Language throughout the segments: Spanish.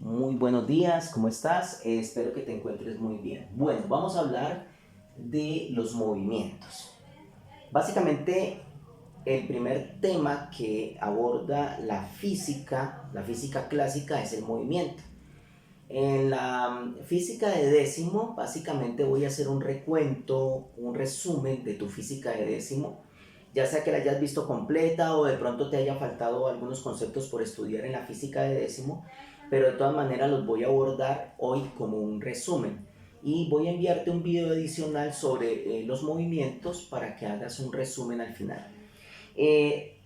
Muy buenos días, ¿cómo estás? Espero que te encuentres muy bien. Bueno, vamos a hablar de los movimientos. Básicamente, el primer tema que aborda la física clásica es el movimiento. En la física de décimo, básicamente voy a hacer un recuento, un resumen de tu física de décimo, ya sea que la hayas visto completa o de pronto te haya faltado algunos conceptos por estudiar en la física de décimo, pero de todas maneras los voy a abordar hoy como un resumen. Y voy a enviarte un video adicional sobre los movimientos para que hagas un resumen al final. Eh,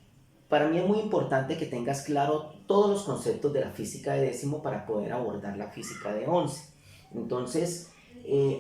para mí es muy importante que tengas claro todos los conceptos de la física de décimo para poder abordar la física de 11. Entonces,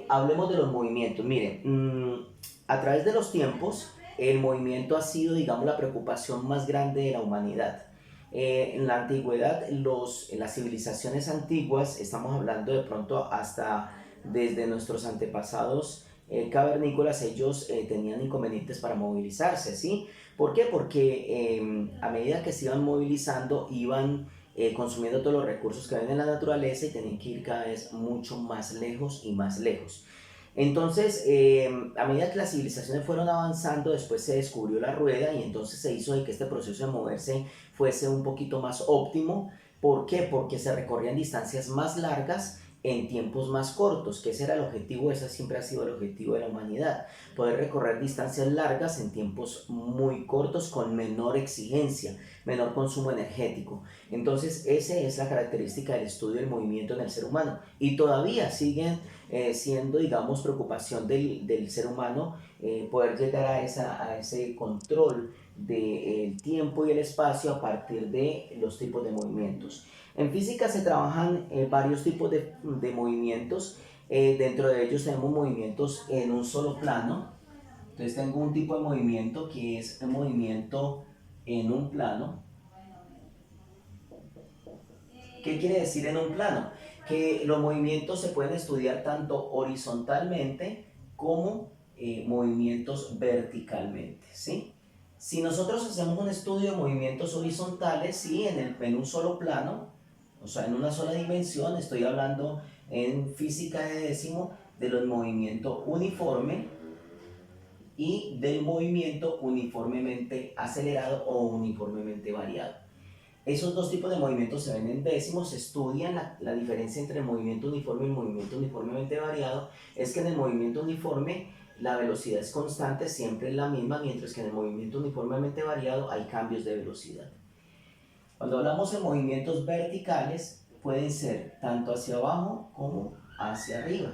hablemos de los movimientos. Miren, a través de los tiempos, el movimiento ha sido, digamos, la preocupación más grande de la humanidad. En la antigüedad, las civilizaciones antiguas, estamos hablando de pronto hasta desde nuestros antepasados cavernícolas, ellos tenían inconvenientes para movilizarse, ¿sí? ¿Por qué? Porque a medida que se iban movilizando, iban consumiendo todos los recursos que ven en la naturaleza y tenían que ir cada vez mucho más lejos y más lejos. Entonces, a medida que las civilizaciones fueron avanzando, después se descubrió la rueda y entonces se hizo de que este proceso de moverse fuese un poquito más óptimo. ¿Por qué? Porque se recorrían distancias más largas en tiempos más cortos, que ese era el objetivo, ese siempre ha sido el objetivo de la humanidad, poder recorrer distancias largas en tiempos muy cortos con menor exigencia, menor consumo energético. Entonces, esa es la característica del estudio del movimiento en el ser humano y todavía siguen siendo, digamos, preocupación del ser humano poder llegar a ese control del tiempo y el espacio a partir de los tipos de movimientos. En física se trabajan varios tipos de movimientos. Dentro de ellos tenemos movimientos en un solo plano. Entonces tengo un tipo de movimiento que es el movimiento en un plano. ¿Qué quiere decir en un plano? Que los movimientos se pueden estudiar tanto horizontalmente como movimientos verticalmente, ¿sí? Si nosotros hacemos un estudio de movimientos horizontales, ¿sí? En un solo plano, o sea, en una sola dimensión, estoy hablando en física de décimo de los movimientos uniforme y del movimiento uniformemente acelerado o uniformemente variado. Esos dos tipos de movimientos se ven en décimos, se estudian la diferencia entre el movimiento uniforme y el movimiento uniformemente variado. Es que en el movimiento uniforme la velocidad es constante, siempre es la misma, mientras que en el movimiento uniformemente variado hay cambios de velocidad. Cuando hablamos de movimientos verticales, pueden ser tanto hacia abajo como hacia arriba.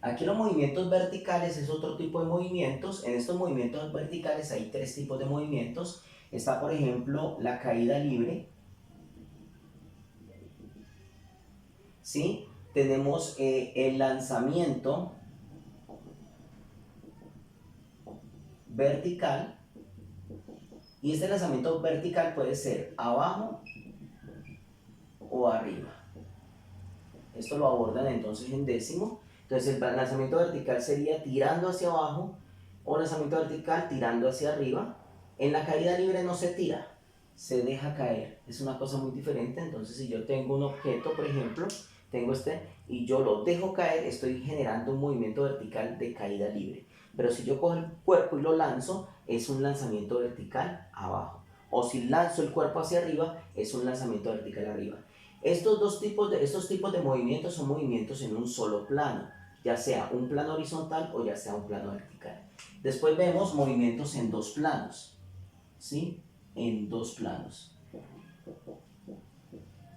Aquí los movimientos verticales es otro tipo de movimientos. En estos movimientos verticales hay tres tipos de movimientos. Está, por ejemplo, la caída libre, ¿sí? Tenemos el lanzamiento vertical, y este lanzamiento vertical puede ser abajo o arriba. Esto lo abordan entonces en décimo. Entonces el lanzamiento vertical sería tirando hacia abajo o lanzamiento vertical tirando hacia arriba. En la caída libre no se tira, se deja caer. Es una cosa muy diferente. Entonces si yo tengo un objeto, por ejemplo, tengo este y yo lo dejo caer, estoy generando un movimiento vertical de caída libre. Pero si yo cojo el cuerpo y lo lanzo, es un lanzamiento vertical abajo. O si lanzo el cuerpo hacia arriba, es un lanzamiento vertical arriba. Estos tipos de movimientos son movimientos en un solo plano, ya sea un plano horizontal o ya sea un plano vertical. Después vemos movimientos en dos planos, ¿sí? En dos planos,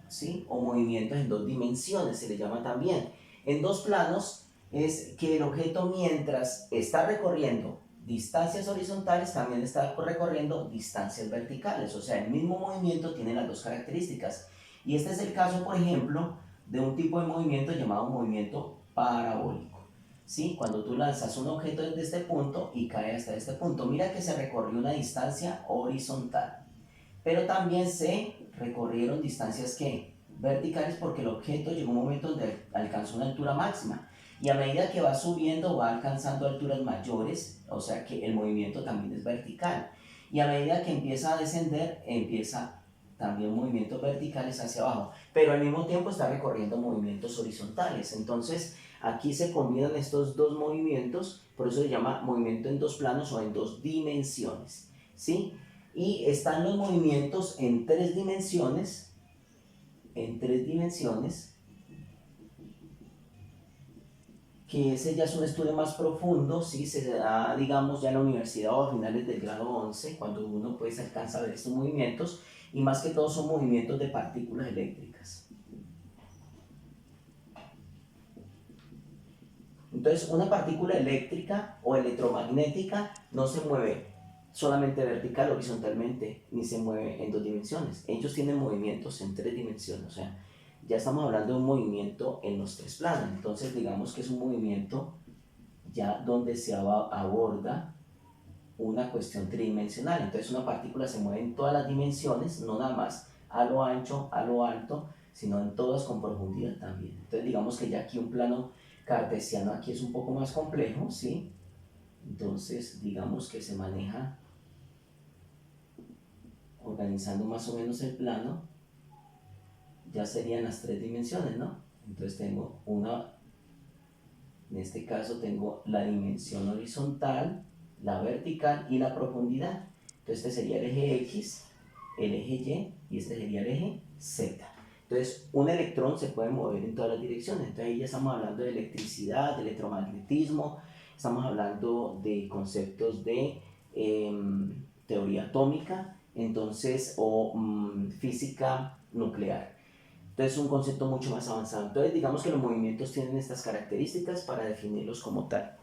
¿sí? O movimientos en dos dimensiones, se le llama también. En dos planos es que el objeto, mientras está recorriendo distancias horizontales, también está recorriendo distancias verticales. O sea, el mismo movimiento tiene las dos características. Y este es el caso, por ejemplo, de un tipo de movimiento llamado movimiento parabólico, ¿sí? Cuando tú lanzas un objeto desde este punto y cae hasta este punto, mira que se recorrió una distancia horizontal, pero también se recorrieron distancias que verticales, porque el objeto llegó a un momento donde alcanzó una altura máxima y a medida que va subiendo va alcanzando alturas mayores, o sea que el movimiento también es vertical, y a medida que empieza a descender empieza también movimientos verticales hacia abajo, pero al mismo tiempo está recorriendo movimientos horizontales. Entonces, aquí se combinan estos dos movimientos, por eso se llama movimiento en dos planos o en dos dimensiones, ¿sí? Y están los movimientos en tres dimensiones, que ese ya es un estudio más profundo, ¿sí? Se da, digamos, ya en la universidad o a finales del grado 11, cuando uno pues alcanza a ver estos movimientos, y más que todo son movimientos de partículas eléctricas. Entonces, una partícula eléctrica o electromagnética no se mueve solamente vertical, horizontalmente, ni se mueve en dos dimensiones. Ellos tienen movimientos en tres dimensiones, o sea, ya estamos hablando de un movimiento en los tres planos. Entonces, digamos que es un movimiento ya donde se aborda una cuestión tridimensional. Entonces, una partícula se mueve en todas las dimensiones, no nada más a lo ancho, a lo alto, sino en todas con profundidad también. Entonces, digamos que ya aquí un plano cartesiano aquí es un poco más complejo, ¿sí? Entonces, digamos que se maneja organizando más o menos el plano, ya serían las tres dimensiones, ¿no? Entonces tengo en este caso tengo la dimensión horizontal, la vertical y la profundidad. Entonces este sería el eje X, el eje Y y este sería el eje Z. Entonces un electrón se puede mover en todas las direcciones. Entonces ahí ya estamos hablando de electricidad, de electromagnetismo, estamos hablando de conceptos de teoría atómica, entonces, o física nuclear. Entonces es un concepto mucho más avanzado. Entonces digamos que los movimientos tienen estas características para definirlos como tal.